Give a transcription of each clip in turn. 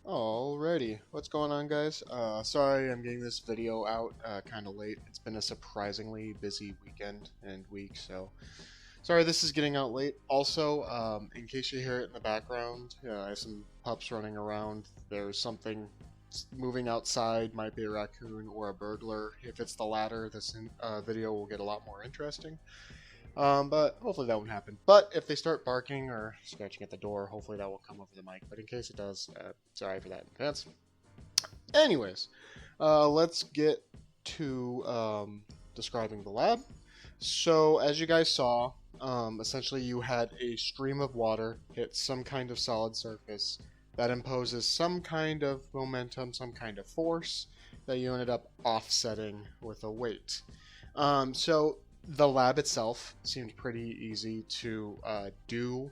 Alrighty, what's going on, guys? Sorry I'm getting this video out kind of late. It's been a surprisingly busy weekend and week, so sorry this is getting out late. Also, in case you hear it in the background, I have some pups running around. There's something moving outside, might be a raccoon or a burglar. If it's the latter, this video will get a lot more interesting. But hopefully that won't happen. But if they start barking or scratching at the door, hopefully that will come over the mic. But in case it does, sorry for that in advance. Anyways, let's get to describing the lab. So as you guys saw, essentially you had a stream of water hit some kind of solid surface that imposes some kind of momentum, some kind of force that you ended up offsetting with a weight. So the lab itself seemed pretty easy to do,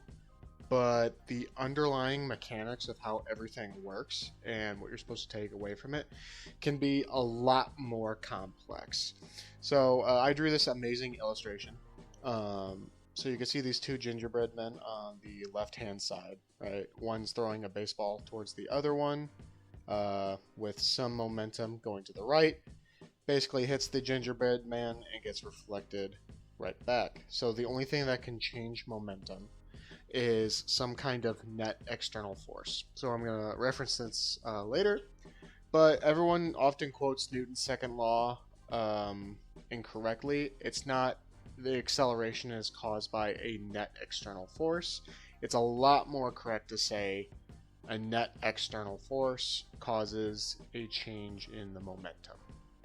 but the underlying mechanics of how everything works and what you're supposed to take away from it can be a lot more complex. So I drew this amazing illustration. So you can see these two gingerbread men on the left-hand side, right? One's throwing a baseball towards the other one with some momentum going to the right. Basically hits the gingerbread man and gets reflected right back. So the only thing that can change momentum is some kind of net external force. So I'm going to reference this later, but everyone often quotes Newton's second law incorrectly. It's not the acceleration is caused by a net external force. It's a lot more correct to say a net external force causes a change in the momentum.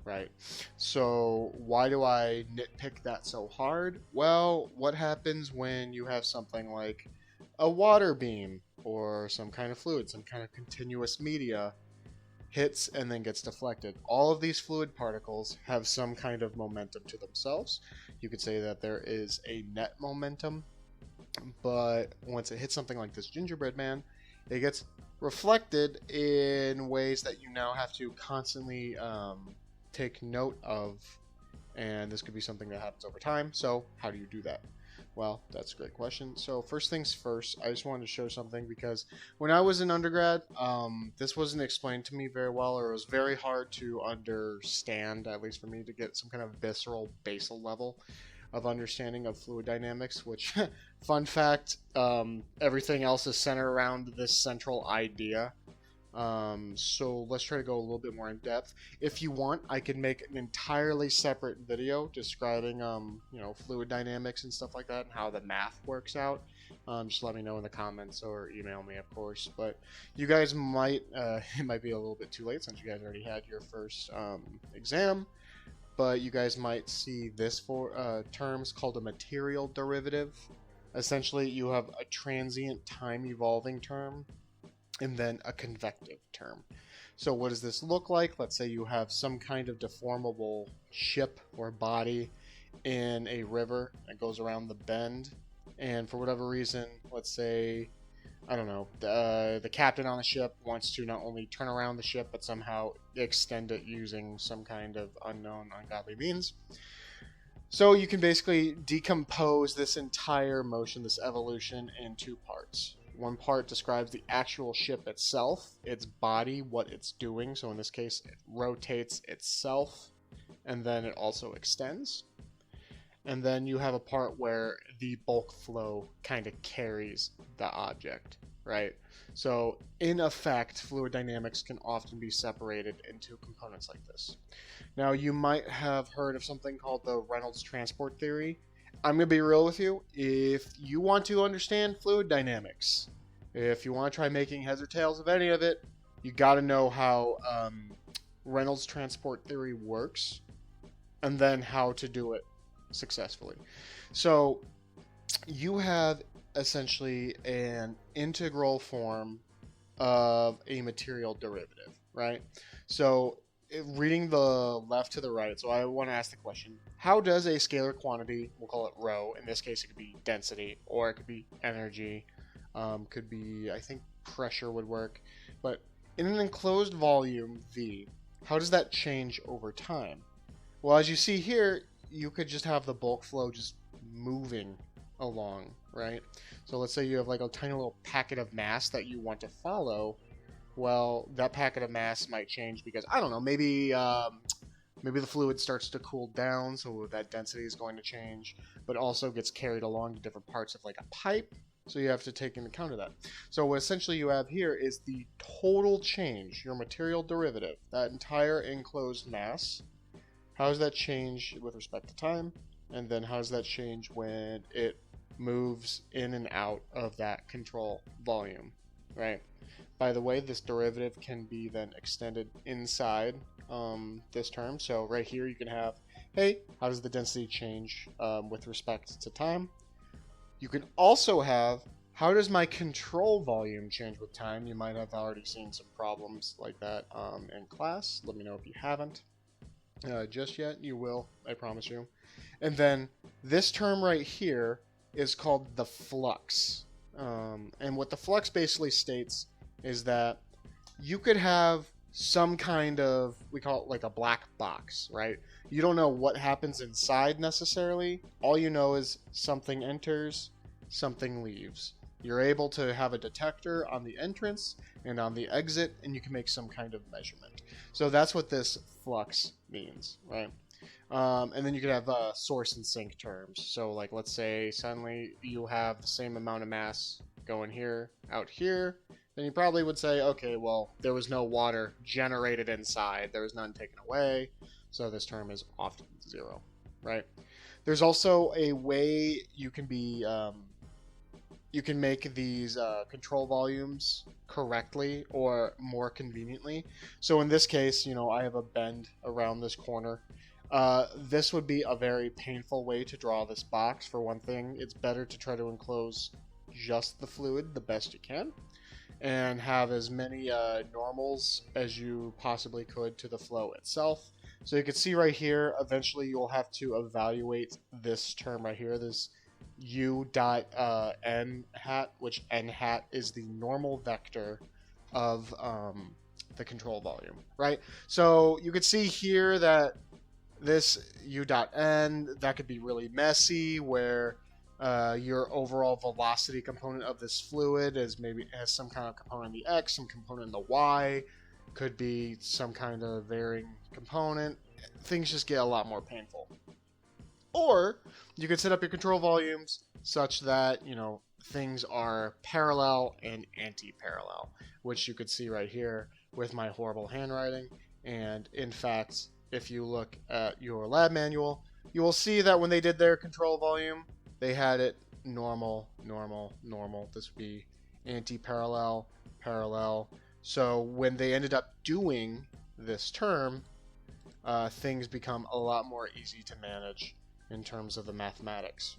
Right? So why do I nitpick that so hard? Well, what happens when you have something like a water beam or some kind of fluid, some kind of continuous media hits and then gets deflected? All of these fluid particles have some kind of momentum to themselves. You could say that there is a net momentum, but once it hits something like this gingerbread man, it gets reflected in ways that you now have to constantly take note of, and this could be something that happens over time. So how do you do that? Well, that's a great question. So first things first, I just wanted to show something because when I was in undergrad, this wasn't explained to me very well, or it was very hard to understand, at least for me, to get some kind of visceral, basal level of understanding of fluid dynamics, which, fun fact, everything else is centered around this central idea. So let's try to go a little bit more in depth. If you want, I can make an entirely separate video describing, fluid dynamics and stuff like that and how the math works out. Just let me know in the comments or email me, of course. But you guys might, it might be a little bit too late since you guys already had your first exam. But you guys might see this for terms called a material derivative. Essentially, you have a transient time evolving term and then a convective term. So what does this look like? Let's say you have some kind of deformable ship or body in a river that goes around the bend, and for whatever reason, let's say, I don't know, the captain on the ship wants to not only turn around the ship but somehow extend it using some kind of unknown, ungodly means. So you can basically decompose this entire motion, this evolution, in two parts. One part describes the actual ship itself, its body, what it's doing. So in this case, it rotates itself, and then it also extends. And then you have a part where the bulk flow kind of carries the object, right? So in effect, fluid dynamics can often be separated into components like this. Now, you might have heard of something called the Reynolds transport theory. I'm going to be real with you. If you want to understand fluid dynamics, if you want to try making heads or tails of any of it, you got to know how Reynolds transport theory works and then how to do it successfully. So you have essentially an integral form of a material derivative, right? So reading the left to the right, so I want to ask the question, how does a scalar quantity, we'll call it rho, in this case it could be density, or it could be energy, could be, I think pressure would work, but in an enclosed volume, V, how does that change over time? Well, as you see here, you could just have the bulk flow just moving along, right? So let's say you have like a tiny little packet of mass that you want to follow. well, that packet of mass might change because, I don't know, maybe the fluid starts to cool down, so that density is going to change, but also gets carried along to different parts of like a pipe. So you have to take into account of that. So what essentially you have here is the total change, your material derivative, that entire enclosed mass. How does that change with respect to time? And then how does that change when it moves in and out of that control volume, right? By the way, this derivative can be then extended inside this term. So right here you can have, hey, how does the density change with respect to time? You can also have, how does my control volume change with time? You might have already seen some problems like that in class. Let me know if you haven't just yet. You will, I promise you. And then this term right here is called the flux. And what the flux basically states is that you could have some kind of, we call it like a black box, right? You don't know what happens inside necessarily. All you know is something enters, something leaves. You're able to have a detector on the entrance and on the exit, and you can make some kind of measurement. So that's what this flux means, right? And then you could have source and sink terms. So like, let's say suddenly you have the same amount of mass going here, out here, then you probably would say, okay, well, there was no water generated inside. There was none taken away. So this term is often zero, right? There's also a way you can be, you can make these control volumes correctly or more conveniently. So in this case, you know, I have a bend around this corner. This would be a very painful way to draw this box. For one thing, it's better to try to enclose just the fluid the best you can and have as many normals as you possibly could to the flow itself. So you can see right here, eventually you'll have to evaluate this term right here, this u dot n hat, which n hat is the normal vector of the control volume, right? So you can see here that this u dot n, that could be really messy, where your overall velocity component of this fluid is maybe has some kind of component in the x, some component in the y, could be some kind of varying component. Things just get a lot more painful. Or you could set up your control volumes such that, you know, things are parallel and anti-parallel, which you could see right here with my horrible handwriting. And in fact, if you look at your lab manual, you will see that when they did their control volume, they had it normal, normal, normal. This would be anti-parallel, parallel. So when they ended up doing this term, things become a lot more easy to manage in terms of the mathematics.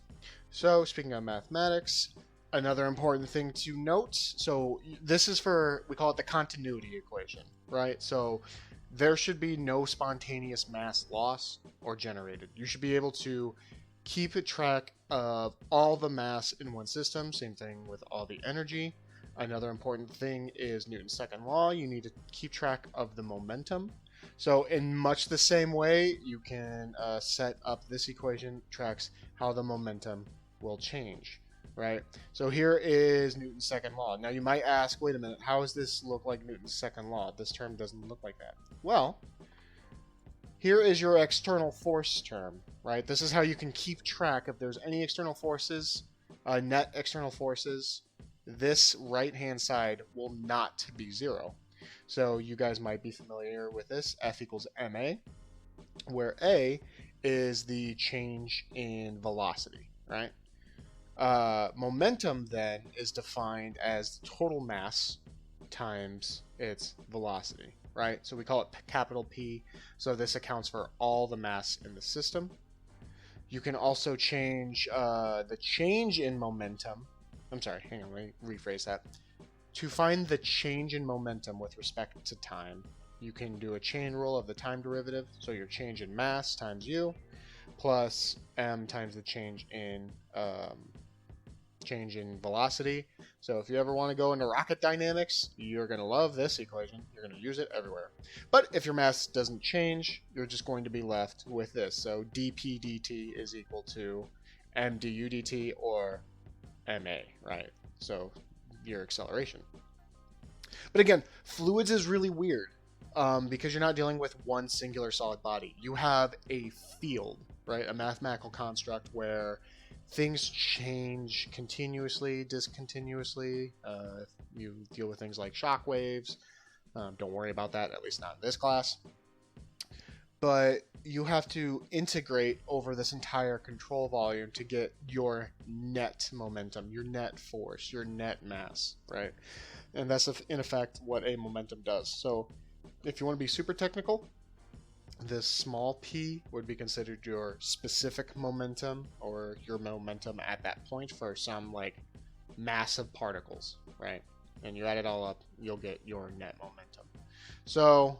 So speaking of mathematics, another important thing to note, so this is for, we call it the continuity equation, right? So there should be no spontaneous mass loss or generated. You should be able to keep a track of all the mass in one system. Same thing with all the energy. Another important thing is Newton's second law. You need to keep track of the momentum. So in much the same way, you can set up this equation, tracks how the momentum will change, right? So here is Newton's second law. Now you might ask, wait a minute, how does this look like Newton's second law? This term doesn't look like that. Well, here is your external force term, right? This is how you can keep track if there's any external forces, net external forces. This right-hand side will not be zero. So you guys might be familiar with this, F equals ma, where a is the change in velocity, right? Momentum then is defined as total mass times its velocity, right? So we call it capital P. So this accounts for all the mass in the system. You can also change the change in momentum. I'm sorry, hang on, let me rephrase that. To find the change in momentum with respect to time, you can do a chain rule of the time derivative. So your change in mass times u plus m times the change in velocity. So if you ever want to go into rocket dynamics, you're going to love this equation. You're going to use it everywhere. But if your mass doesn't change, you're just going to be left with this. So dp dt is equal to m du dt or ma, right? So your acceleration. But again, fluids is really weird because you're not dealing with one singular solid body. You have a field, right? A mathematical construct where things change continuously, discontinuously. You deal with things like shock waves. Don't worry about that, at least not in this class. But you have to integrate over this entire control volume to get your net momentum, your net force, your net mass, right? And that's in effect what a momentum does. So if you want to be super technical, this small p would be considered your specific momentum, or your momentum at that point for some like massive particles, right? And you add it all up, you'll get your net momentum. So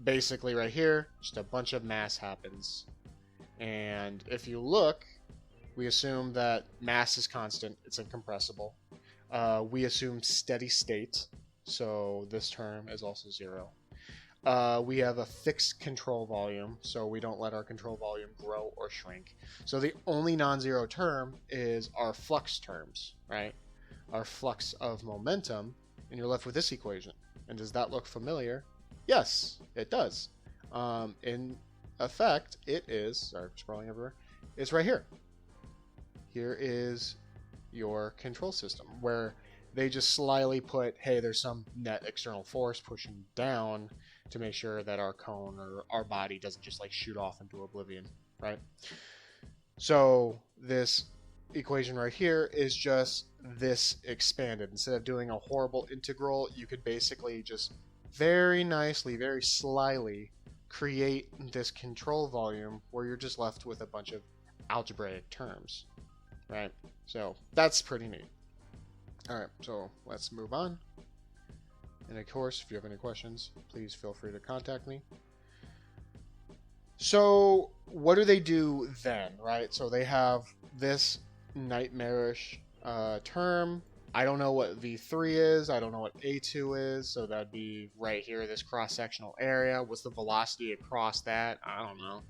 basically right here, just a bunch of mass happens. And if you look, we assume that mass is constant, it's incompressible. We assume steady state, so this term is also 0. We have a fixed control volume, so we don't let our control volume grow or shrink. So the only non-zero term is our flux terms, right? Our flux of momentum, and you're left with this equation. And does that look familiar? Yes, it does. In effect, it is, sorry, scrolling everywhere, it's right here. Here is your control system, where they just slyly put, hey, there's some net external force pushing down to make sure that our cone or our body doesn't just like shoot off into oblivion, right? So this equation right here is just this expanded. Instead of doing a horrible integral, you could basically just very nicely, very slyly create this control volume where you're just left with a bunch of algebraic terms, right? So that's pretty neat. All right, so let's move on. And of course, if you have any questions, please feel free to contact me. So what do they do then, right? So they have this nightmarish term. I don't know what V3 is. I don't know what A2 is. So that'd be right here, this cross-sectional area. What's the velocity across that? I don't know.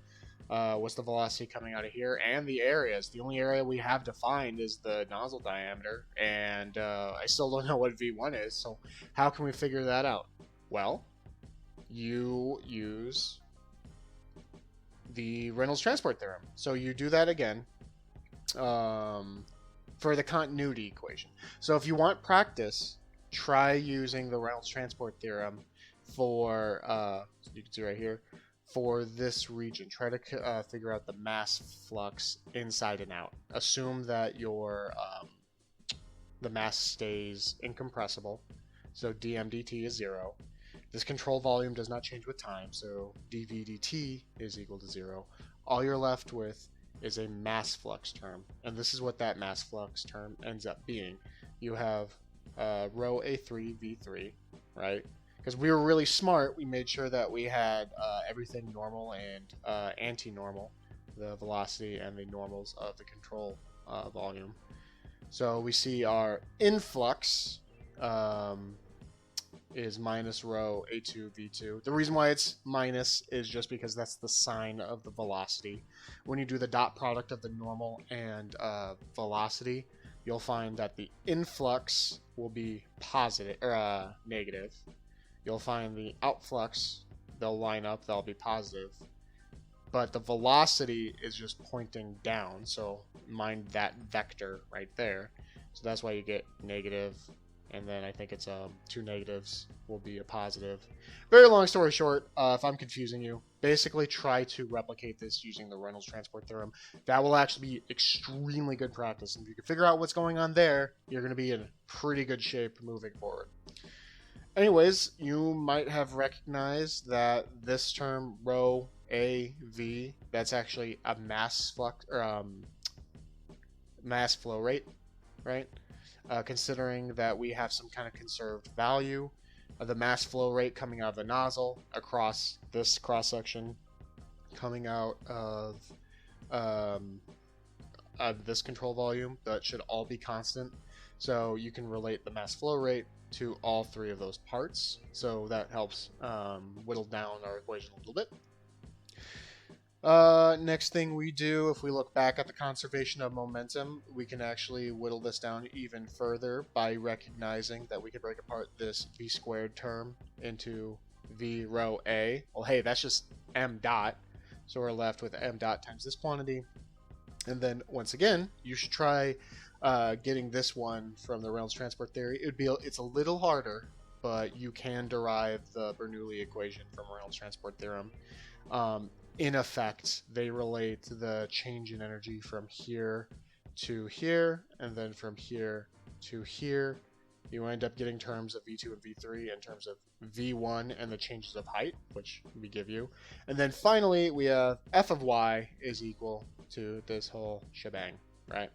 What's the velocity coming out of here? And the areas. The only area we have defined is the nozzle diameter. And I still don't know what V1 is. So how can we figure that out? Well, you use the Reynolds transport theorem. So you do that again for the continuity equation. So if you want practice, try using the Reynolds transport theorem for, so you can see right here, for this region. Try to figure out the mass flux inside and out. Assume that your the mass stays incompressible, so dm dt is 0. This control volume does not change with time, so dv dt is equal to 0. All you're left with is a mass flux term, and this is what that mass flux term ends up being. You have rho a3 v3, right? Because we were really smart, we made sure that we had everything normal and anti-normal, the velocity and the normals of the control volume. So we see our influx is minus rho a2 v2. The reason why it's minus is just because that's the sign of the velocity. When you do the dot product of the normal and velocity, you'll find that the influx will be positive or negative. You'll find the outflux, they'll line up, they'll be positive. But the velocity is just pointing down, so mind that vector right there. So that's why you get negative, and then I think it's 2 negatives will be a positive. Very long story short, if I'm confusing you, basically try to replicate this using the Reynolds transport theorem. That will actually be extremely good practice, and if you can figure out what's going on there, you're going to be in pretty good shape moving forward. Anyways, you might have recognized that this term rho AV, that's actually a mass flux or mass flow rate, right? Considering that we have some kind of conserved value of the mass flow rate coming out of the nozzle across this cross section, coming out of this control volume, that should all be constant. So you can relate the mass flow rate to all 3 of those parts. So that helps whittle down our equation a little bit. Next thing we do, if we look back at the conservation of momentum, we can actually whittle this down even further by recognizing that we can break apart this v squared term into v rho a. Well, hey, that's just m dot. So we're left with m dot times this quantity. And then once again, you should try getting this one from the Reynolds transport theory. It's a little harder, but you can derive the Bernoulli equation from Reynolds transport theorem. In effect, they relate the change in energy from here to here, and then from here to here. You end up getting terms of V2 and V3 in terms of V1 and the changes of height, which we give you. And then finally, we have f of y is equal to this whole shebang, right?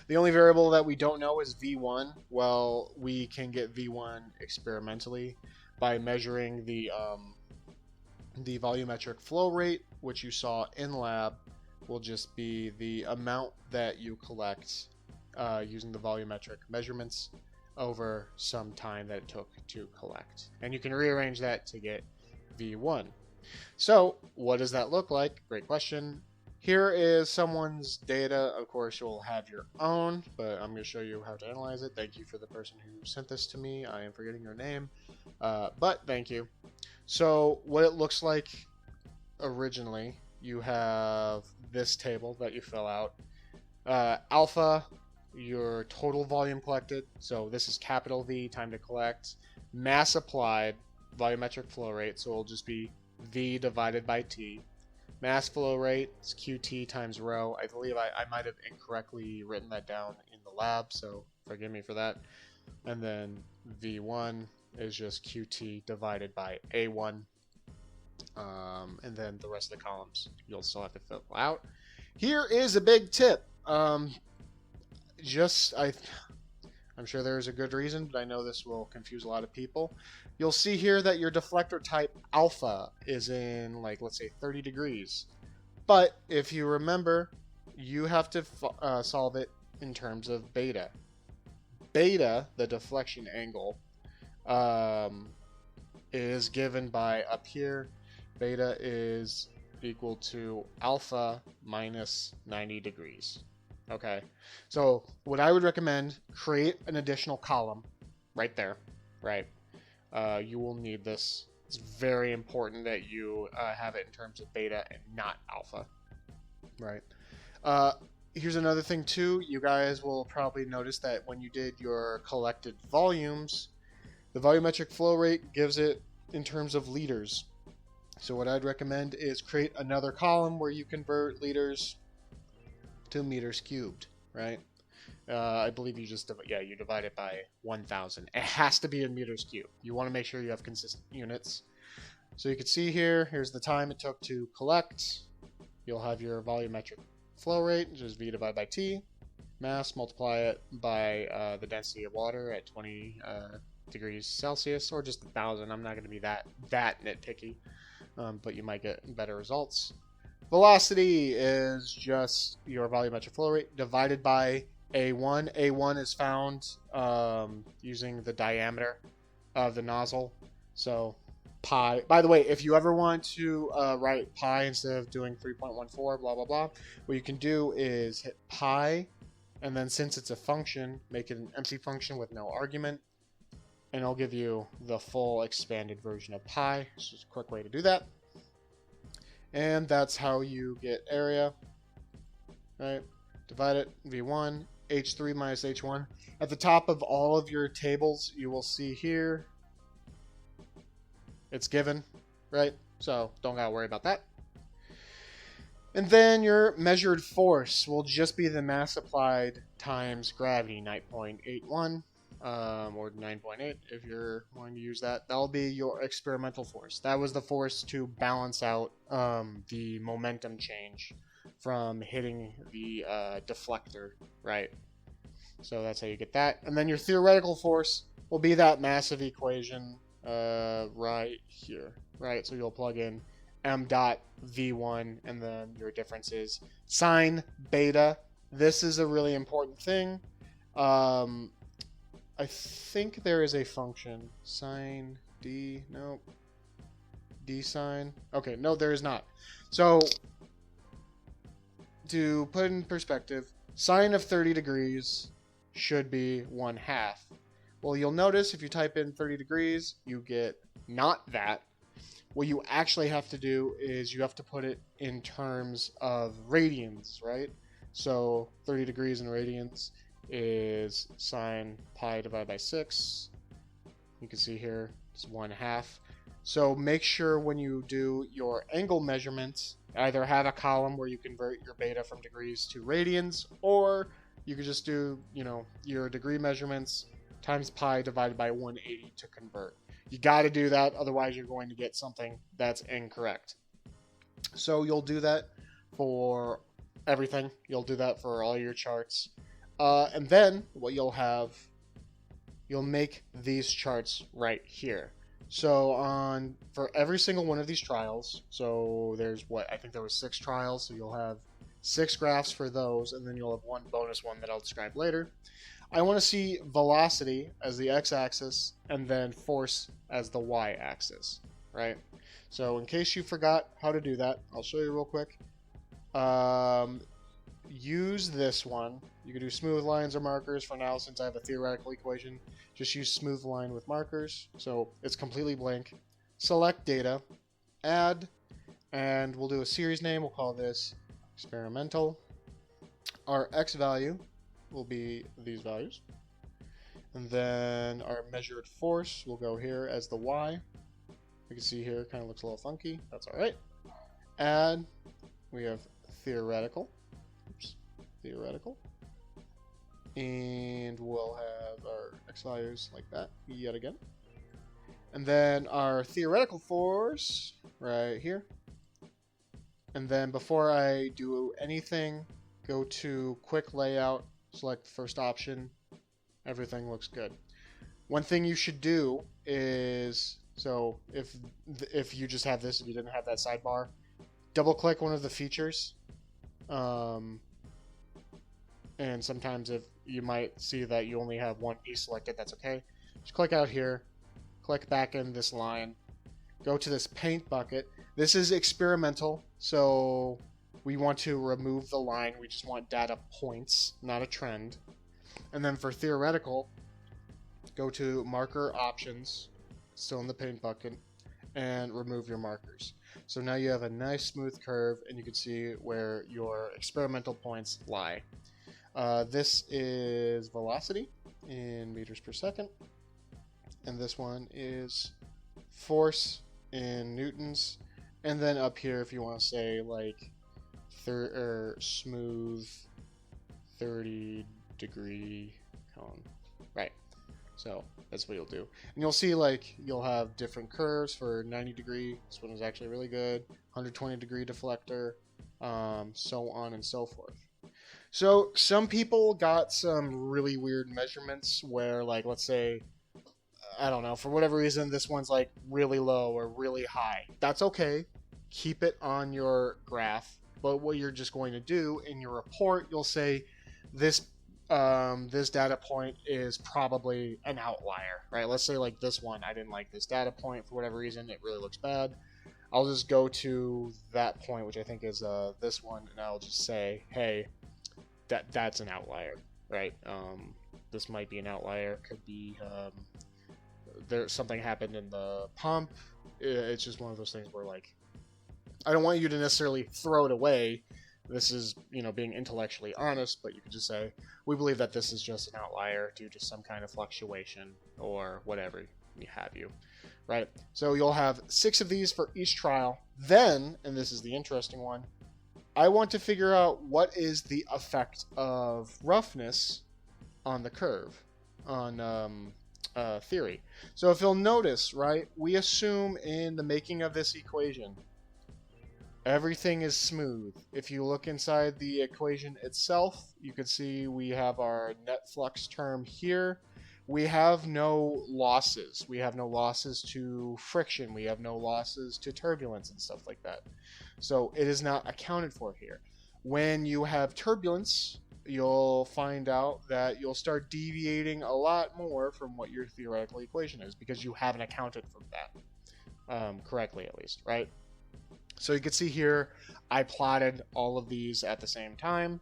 The only variable that we don't know is V1. Well, we can get V1 experimentally by measuring the volumetric flow rate, which you saw in lab, will just be the amount that you collect using the volumetric measurements over some time that it took to collect. And you can rearrange that to get V1. So what does that look like? Great question. Here is someone's data. Of course, you'll have your own, but I'm going to show you how to analyze it. Thank you for the person who sent this to me. I am forgetting your name, but thank you. So what it looks like originally, you have this table that you fill out. Alpha, your total volume collected. So this is capital V, time to collect. Mass applied, volumetric flow rate. So it'll just be V divided by T. Mass flow rate is QT times rho. I believe I might have incorrectly written that down in the lab, so forgive me for that. And then V1 is just QT divided by A1. And then the rest of the columns you'll still have to fill out. Here is a big tip. I'm sure there's a good reason, but I know this will confuse a lot of people. You'll see here that your deflector type alpha is in, like, let's say 30 degrees. But if you remember, you have to solve it in terms of beta. Beta, the deflection angle, is given by up here. Beta is equal to alpha minus 90 degrees. Okay, so what I would recommend, create an additional column right there, right? You will need this. It's very important that you have it in terms of beta and not alpha, right? Here's another thing too. You guys will probably notice that when you did your collected volumes, the volumetric flow rate gives it in terms of liters. So what I'd recommend is create another column where you convert liters to meters cubed, right? I believe you just you divide it by 1,000. It has to be in meters cubed. You want to make sure you have consistent units. So you can see here, here's the time it took to collect. You'll have your volumetric flow rate, which is V divided by T. Mass, multiply it by the density of water at 20 degrees Celsius, or just 1,000. I'm not going to be that nitpicky, but you might get better results. Velocity is just your volumetric flow rate divided by A1. A1 is found using the diameter of the nozzle. So pi. By the way, if you ever want to write pi instead of doing 3.14, blah, blah, blah, what you can do is hit pi, and then since it's a function, make it an empty function with no argument, and it'll give you the full expanded version of pi. It's just a quick way to do that. And that's how you get area, right? Divide it, V1, H3 minus H1. At the top of all of your tables, you will see here, it's given, right? So don't gotta worry about that. And then your measured force will just be the mass applied times gravity, 9.81. Or 9.8 if you're wanting to use that. That'll be your experimental force. That was the force to balance out the momentum change from hitting the deflector, right? So that's how you get that. And then your theoretical force will be that massive equation right here, right? So you'll plug in m dot v1, and then your difference is sine beta. This is a really important thing. I think there is a function, sine d, no, D sine. Okay, no, there is not. So, to put in perspective, sine of 30 degrees should be 1/2. Well, you'll notice if you type in 30 degrees, you get not that. What you actually have to do is you have to put it in terms of radians, right? So 30 degrees in radians is sine pi divided by 6. You can see here it's 1/2. So make sure when you do your angle measurements, either have a column where you convert your beta from degrees to radians, or you could just do, your degree measurements times pi divided by 180 to convert. You got to do that, otherwise you're going to get something that's incorrect. So you'll do that for everything. You'll do that for all your charts. And then what you'll make these charts right here. So for every single one of these trials, so there's I think there was 6 trials, so you'll have 6 graphs for those, and then you'll have one bonus one that I'll describe later. I want to see velocity as the x-axis and then force as the y-axis, right? So in case you forgot how to do that, I'll show you real quick. Use this one. You can do smooth lines or markers. For now, since I have a theoretical equation, just use smooth line with markers. So it's completely blank. Select data, add, and we'll do a series name. We'll call this experimental. Our x value will be these values. And then our measured force will go here as the y. You can see here it kind of looks a little funky. That's all right. Add, we have theoretical. Oops, theoretical. And we'll have our x values like that yet again. And then our theoretical force right here. And then before I do anything, go to quick layout, select the first option. Everything looks good. One thing you should do is, so if you just have this, if you didn't have that sidebar, double click one of the features. And sometimes if you might see that you only have one piece selected, that's okay. Just click out here, click back in this line, go to this paint bucket. This is experimental, so we want to remove the line. We just want data points, not a trend. And then for theoretical, go to marker options, still in the paint bucket, and remove your markers. So now you have a nice smooth curve, and you can see where your experimental points lie. This is velocity in meters per second, and this one is force in newtons. And then up here, if you want to say like smooth 30 degree cone, right? So that's what you'll do, and you'll see like you'll have different curves for 90 degree. This one is actually really good. 120 degree deflector, so on and so forth. So some people got some really weird measurements where, like, let's say, I don't know, for whatever reason, this one's like really low or really high. That's okay. Keep it on your graph. But what you're just going to do in your report, you'll say this data point is probably an outlier, right? Let's say like this one, I didn't like this data point for whatever reason. It really looks bad. I'll just go to that point, which I think is this one, and I'll just say, hey, that's an outlier, right? This might be an outlier. Could be there something happened in the pump. It's just one of those things where, like, I don't want you to necessarily throw it away. This is, being intellectually honest, but you could just say, we believe that this is just an outlier due to some kind of fluctuation or whatever have you, right? So you'll have 6 of these for each trial. Then, and this is the interesting one, I want to figure out what is the effect of roughness on the curve, on theory. So if you'll notice, right, we assume in the making of this equation, everything is smooth. If you look inside the equation itself, you can see we have our net flux term here. We have no losses. We have no losses to friction. We have no losses to turbulence and stuff like that. So it is not accounted for here. When you have turbulence, you'll find out that you'll start deviating a lot more from what your theoretical equation is because you haven't accounted for that. correctly at least, right? So you can see here, I plotted all of these at the same time.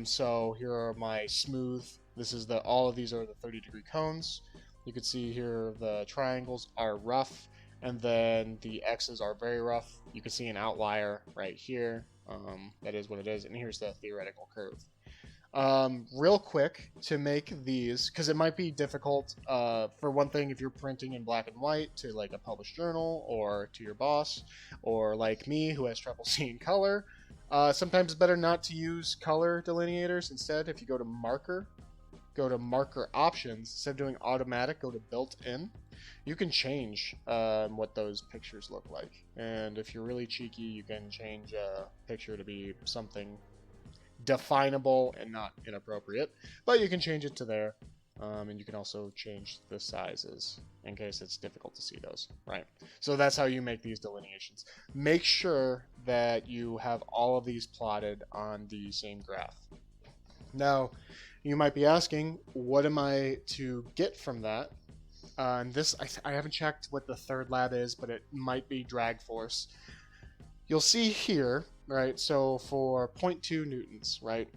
So here are my smooth. This is all of these are the 30-degree cones. You can see here the triangles are rough, and then the X's are very rough. You can see an outlier right here. That is what it is. And here's the theoretical curve. Real quick to make these, because it might be difficult, for one thing, if you're printing in black and white to like a published journal or to your boss, or like me who has trouble seeing color, sometimes it's better not to use color delineators. Instead, if you go to marker options, instead of doing automatic, go to built-in. You can change what those pictures look like. And if you're really cheeky, you can change a picture to be something definable and not inappropriate, but you can change it to there, and you can also change the sizes in case it's difficult to see those, right? So that's how you make these delineations. Make sure that you have all of these plotted on the same graph. Now, you might be asking, what am I to get from that? And this, I haven't checked what the third lab is, but it might be drag force. You'll see here, right, so for 0.2 newtons, right,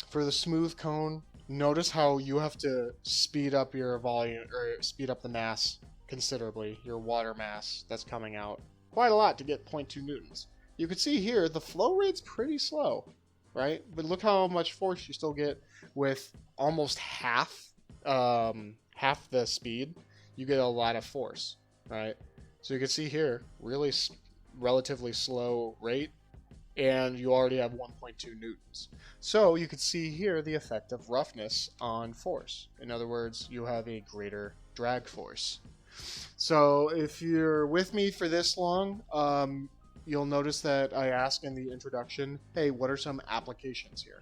for the smooth cone, notice how you have to speed up your volume, or speed up the mass considerably, your water mass that's coming out, quite a lot to get 0.2 newtons. You can see here, the flow rate's pretty slow, right, but look how much force you still get with almost half the speed. You get a lot of force, right? So you can see here, really relatively slow rate, and you already have 1.2 newtons. So you can see here the effect of roughness on force. In other words, you have a greater drag force. So if you're with me for this long, you'll notice that I ask in the introduction, hey, what are some applications here?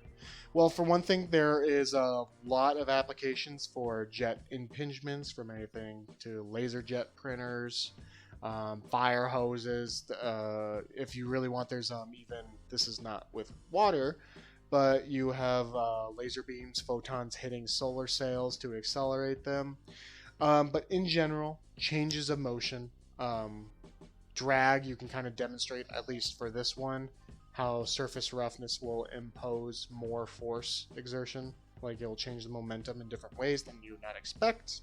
Well, for one thing, there is a lot of applications for jet impingements, from anything to laser jet printers, fire hoses. If you really want, there's even, this is not with water, but you have laser beams, photons hitting solar sails to accelerate them. But in general, changes of motion, drag, you can kind of demonstrate, at least for this one, how surface roughness will impose more force exertion. Like, it'll change the momentum in different ways than you would not expect.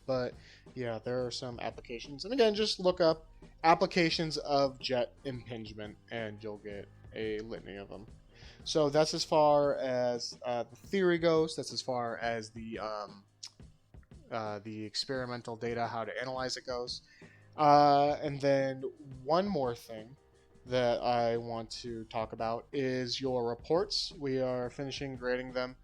But yeah, there are some applications. And again, just look up applications of jet impingement and you'll get a litany of them. So that's as far as the theory goes. That's as far as the experimental data, how to analyze it goes. And then one more thing that I want to talk about is your reports. We are finishing grading them.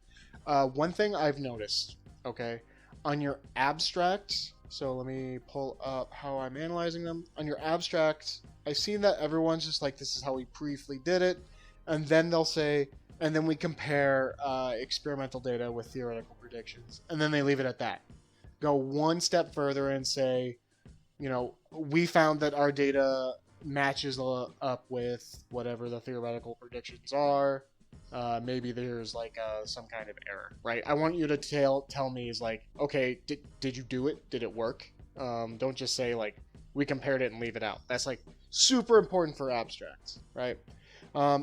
One thing I've noticed, okay, on your abstract, so let me pull up how I'm analyzing them. On your abstract, I've seen that everyone's just like, this is how we briefly did it, and then they'll say, and then we compare experimental data with theoretical predictions, and then they leave it at that. Go one step further and say, you know, we found that our data matches up with whatever the theoretical predictions are. Maybe there's like some kind of error, right? I want you to tell me is like, okay, did you do it? Did it work? Don't just say like, we compared it and leave it out. That's like super important for abstracts, right?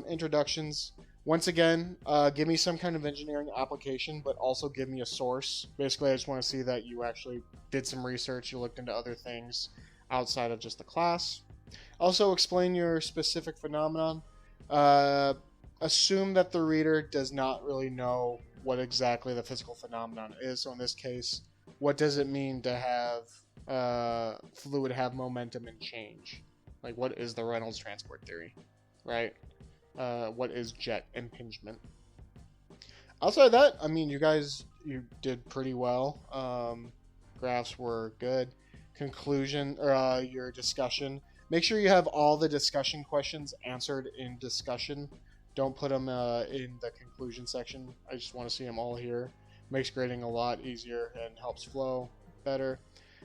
Introductions. Once again, give me some kind of engineering application, but also give me a source. Basically, I just want to see that you actually did some research, you looked into other things outside of just the class. Also, explain your specific phenomenon. Assume that the reader does not really know what exactly the physical phenomenon is. So in this case, what does it mean to have fluid have momentum and change? Like, what is the Reynolds transport theory, right? What is jet impingement? Outside of that, I mean, you did pretty well. Graphs were good. Conclusion, or your discussion. Make sure you have all the discussion questions answered in discussion. Don't put them in the conclusion section. I just want to see them all here. Makes grading a lot easier and helps flow better.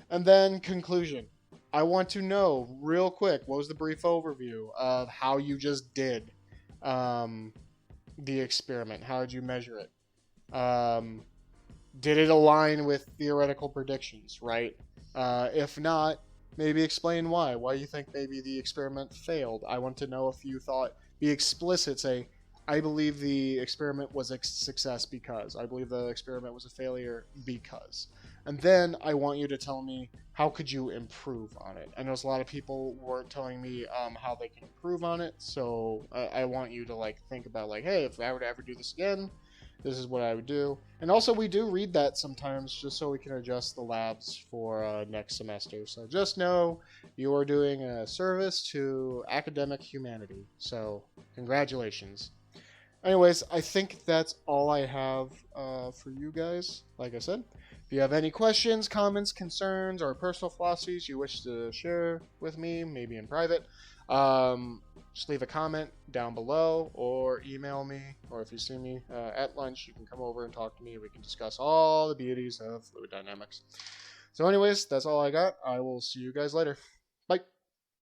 And then conclusion. I want to know real quick, what was the brief overview of how you just did the experiment? How did you measure it? Did it align with theoretical predictions, right? If not, Maybe explain why you think maybe the experiment failed. I want to know if you thought, be explicit, say, I believe the experiment was a success because. I believe the experiment was a failure because. And then I want you to tell me, how could you improve on it? I know a lot of people weren't telling me how they can improve on it, so I want you to like think about like, hey, if I were to ever do this again, this is what I would do. And also, we do read that sometimes just so we can adjust the labs for next semester. So just know you are doing a service to academic humanity. So congratulations. Anyways, I think that's all I have for you guys. Like I said, if you have any questions, comments, concerns, or personal philosophies you wish to share with me, maybe in private, just leave a comment down below or email me. Or if you see me at lunch, you can come over and talk to me. We can discuss all the beauties of fluid dynamics. So anyways, that's all I got. I will see you guys later.